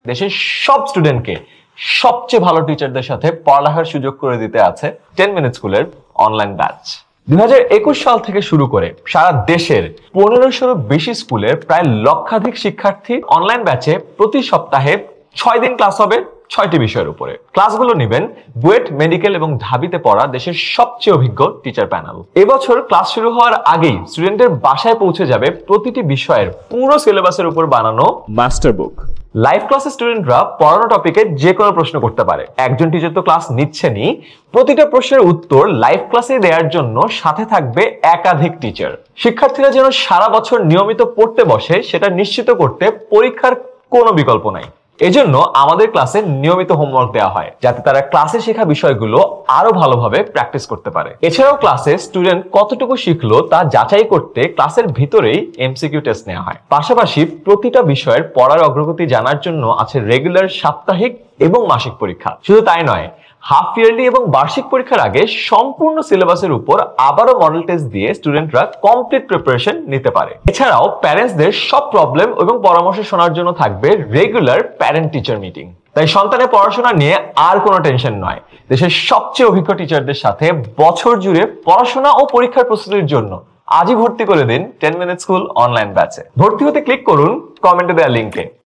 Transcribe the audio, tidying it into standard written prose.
দেশের সব স্টুডেন্টকে সবচেয়ে ভালো টিচারদের সাথে পড়ালেখার সুযোগ করে দিতে আছে 10 মিনিট স্কুলের অনলাইন ব্যাচ। 2021 সাল থেকে শুরু করে সারা দেশের 1500 বেশি স্কুলের প্রায় লক্ষাধিক শিক্ষার্থী অনলাইন ব্যাচে প্রতি সপ্তাহে 6 দিন ক্লাস হবে 6টি বিষয়ের উপরে। ক্লাসগুলো নেবেন বুয়েট, মেডিকেল এবং ঢাবিতে পড়া দেশের সবচেয়ে অভিজ্ঞ টিচার প্যানেল। এবছর ক্লাস শুরু হওয়ার আগেই স্টুডেন্টদের বাসায় পৌঁছে যাবে প্রতিটি বিষয়ের পুরো সিলেবাসের উপর বানানো মাস্টার বুক। লাইভ ক্লাসে স্টুডেন্টরা পড়ানো টপিকে যে কোনো প্রশ্ন করতে পারে। একজন টিচার তো ক্লাস নিচ্ছেনই, প্রতিটা প্রশ্নের উত্তর লাইভ ক্লাসে দেওয়ার জন্য সাথে থাকবে একাধিক টিচার। শিক্ষার্থীরা যেন সারা বছর নিয়মিত পড়তে বসে সেটা নিশ্চিত করতে পরীক্ষার কোনো বিকল্প নাই। এজন্য আমাদের ক্লাসে নিয়মিত হোমওয়ার্ক দেওয়া হয় যাতে তারা ক্লাসে শেখা বিষয়গুলো আরো ভালোভাবে প্র্যাকটিস করতে পারে। এছাড়াও ক্লাসে স্টুডেন্ট কতটুকু শিখলো তা যাচাই করতে ক্লাসের ভিতরেই এমসিকিউ টেস্ট নেওয়া হয়। পাশাপাশি প্রতিটা বিষয়ের পড়ার অগ্রগতি জানার জন্য আছে রেগুলার সাপ্তাহিক এবং মাসিক পরীক্ষা। শুধু তাই নয়, হাফ ইয়ারলি এবং বার্ষিক পরীক্ষার আগে সম্পূর্ণ সিলেবাসের উপর আবারও মডেল টেস্ট দিয়ে স্টুডেন্টরা কমপ্লিট প্রিপারেশন নিতে পারে। এছাড়াও প্যারেন্টসদের সব প্রবলেম এবং পরামর্শ শোনার জন্য থাকবে রেগুলার প্যারেন্ট টিচার মিটিং। তাই সন্তানের পড়াশোনা নিয়ে আর কোনো টেনশন নয়। দেশের সবচেয়ে অভিজ্ঞ টিচারদের সাথে বছর জুড়ে পড়াশোনা ও পরীক্ষার প্রস্তুতির জন্য আজই ভর্তি করে দিন 10 মিনিট স্কুল অনলাইন ব্যাচে। ভর্তি হতে ক্লিক করুন কমেন্টে দেওয়া লিংকে।